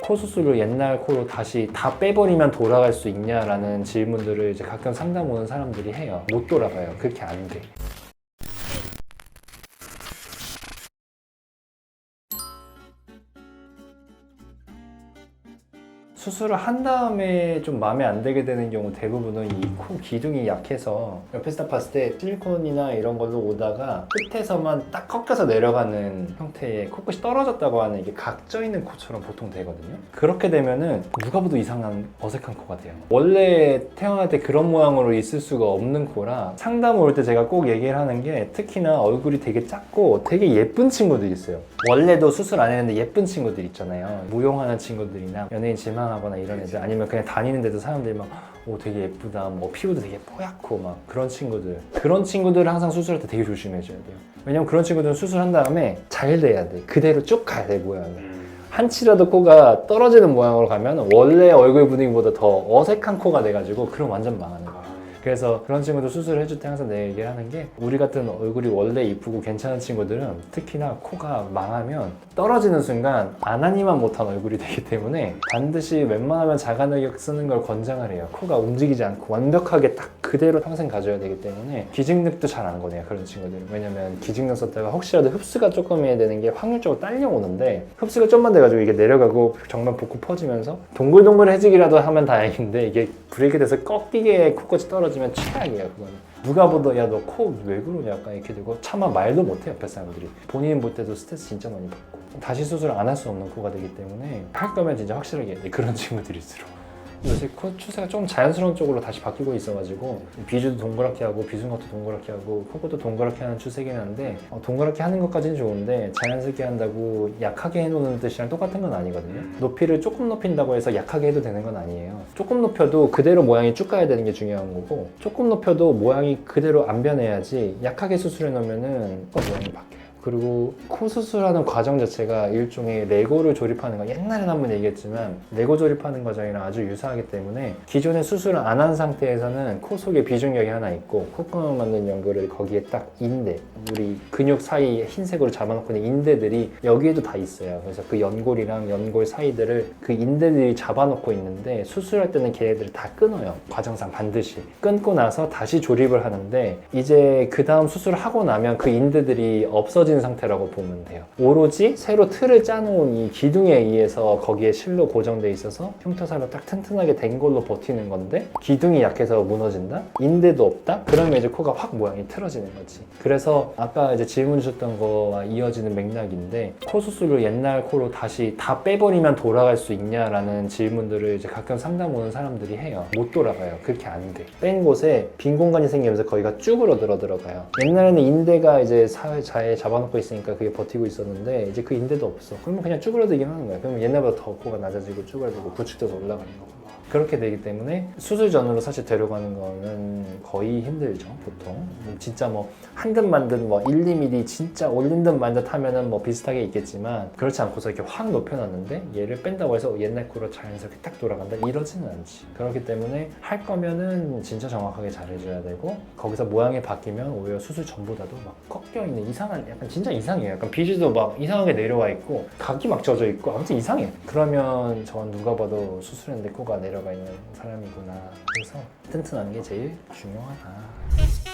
코 수술을 옛날 코로 다시 다 빼버리면 돌아갈 수 있냐라는 질문들을 이제 가끔 상담 오는 사람들이 해요. 못 돌아가요. 그렇게 안 돼. 수술을 한 다음에 좀 마음에 안 들게 되는 경우 대부분은 이 코 기둥이 약해서 옆에서 딱 봤을 때 실리콘이나 이런 걸로 오다가 끝에서만 딱 꺾여서 내려가는 형태의 코끝이 떨어졌다고 하는 이게 각져 있는 코처럼 보통 되거든요. 그렇게 되면은 누가 봐도 이상한 어색한 코가 돼요. 원래 태어날 때 그런 모양으로 있을 수가 없는 코라 상담 올 때 제가 꼭 얘기를 하는 게 특히나 얼굴이 되게 작고 되게 예쁜 친구들이 있어요. 원래도 수술 안 했는데 예쁜 친구들 있잖아요. 무용하는 친구들이나 연예인 지망하거나 이런 애들 아니면 그냥 다니는데도 사람들이 막 오 되게 예쁘다 뭐 피부도 되게 뽀얗고 막 그런 친구들은 항상 수술할 때 되게 조심해줘야 돼요. 왜냐면 그런 친구들은 수술한 다음에 잘 돼야 돼. 그대로 쭉 가야 돼 모양이. 한치라도 코가 떨어지는 모양으로 가면 원래 얼굴 분위기보다 더 어색한 코가 돼가지고 그럼 완전 망하는 거야. 그래서 그런 친구들 수술을 해줄 때 항상 내 얘기를 하는 게 우리 같은 얼굴이 원래 이쁘고 괜찮은 친구들은 특히나 코가 망하면 떨어지는 순간 안하니만 못한 얼굴이 되기 때문에 반드시 웬만하면 자가능력 쓰는 걸 권장을 해요. 코가 움직이지 않고 완벽하게 딱 그대로 평생 가져야 되기 때문에 기증력도 잘 안 거네요 그런 친구들은. 왜냐면 기증력 썼다가 혹시라도 흡수가 조금 해야 되는 게 확률적으로 딸려오는데 흡수가 좀만 돼가지고 이게 내려가고 정말 복부 퍼지면서 동글동글해지기라도 하면 다행인데 이게 브레이크 돼서 꺾이게 코끝이 떨어지면 최악이에요 그거는. 누가 보도 야 너 코 왜 그러냐 약간 이렇게 되고 차마 말도 못해 옆에 사람들이. 본인 볼 때도 스트레스 진짜 많이 받고 다시 수술을 안 할 수 없는 코가 되기 때문에 할 거면 진짜 확실하게 해야 돼. 그런 친구들일수록. 요새 코 추세가 좀 자연스러운 쪽으로 다시 바뀌고 있어가지고 비주도 동그랗게 하고 비순각도 동그랗게 하고 코끝도 동그랗게 하는 추세긴 한데 동그랗게 하는 것까지는 좋은데 자연스럽게 한다고 약하게 해놓는 뜻이랑 똑같은 건 아니거든요. 높이를 조금 높인다고 해서 약하게 해도 되는 건 아니에요. 조금 높여도 그대로 모양이 쭉 가야 되는 게 중요한 거고 조금 높여도 모양이 그대로 안 변해야지 약하게 수술해 놓으면은 모양이 바뀌어요. 그리고 코 수술하는 과정 자체가 일종의 레고를 조립하는 거, 옛날에 한번 얘기했지만 레고 조립하는 과정이랑 아주 유사하기 때문에 기존에 수술을 안 한 상태에서는 코 속에 비중력이 하나 있고 콧구멍 만든 연골을 거기에 딱 인대, 우리 근육 사이에 흰색으로 잡아놓고 있는 인대들이 여기에도 다 있어요. 그래서 그 연골이랑 연골 사이들을 그 인대들이 잡아놓고 있는데 수술할 때는 걔네들을 다 끊어요. 과정상 반드시 끊고 나서 다시 조립을 하는데 이제 그 다음 수술을 하고 나면 그 인대들이 없어진 상태라고 보면 돼요. 오로지 새로 틀을 짜놓은 이 기둥에 의해서 거기에 실로 고정돼 있어서 흉터살로 딱 튼튼하게 된 걸로 버티는 건데 기둥이 약해서 무너진다? 인대도 없다? 그러면 이제 코가 확 모양이 틀어지는 거지. 그래서 아까 이제 질문 주셨던 거와 이어지는 맥락인데 코 수술을 옛날 코로 다시 다 빼버리면 돌아갈 수 있냐라는 질문들을 이제 가끔 상담 오는 사람들이 해요. 못 돌아가요. 그렇게 안 돼. 뺀 곳에 빈 공간이 생기면서 거기가 쭈그러들어 들어가요. 옛날에는 인대가 이제 잘 잡아놓고 있으니까 그게 버티고 있었는데 이제 그 인대도 없어. 그러면 그냥 쭈그러들긴 하는 거야. 그러면 옛날보다 더 코가 낮아지고 쭈그러들고 구축돼서 올라가는 거고. 그렇게 되기 때문에 수술 전으로 사실 데려가는 거는 거의 힘들죠 보통. 진짜 뭐 한 듯 만 듯 뭐 1, 2mm 진짜 올린 듯 만 듯 하면은 뭐 비슷하게 있겠지만 그렇지 않고서 이렇게 확 높여놨는데 얘를 뺀다고 해서 옛날 코로 자연스럽게 딱 돌아간다 이러지는 않지. 그렇기 때문에 할 거면은 진짜 정확하게 잘해줘야 되고 거기서 모양이 바뀌면 오히려 수술 전보다도 막 꺾여있는 이상한 약간 진짜 이상해요. 약간 비주도 막 이상하게 내려와 있고 각이 막 젖어 있고 아무튼 이상해. 그러면 저건 누가 봐도 수술했는데 코가 내려가 있는 사람이구나. 그래서 튼튼한 게 제일 중요하다.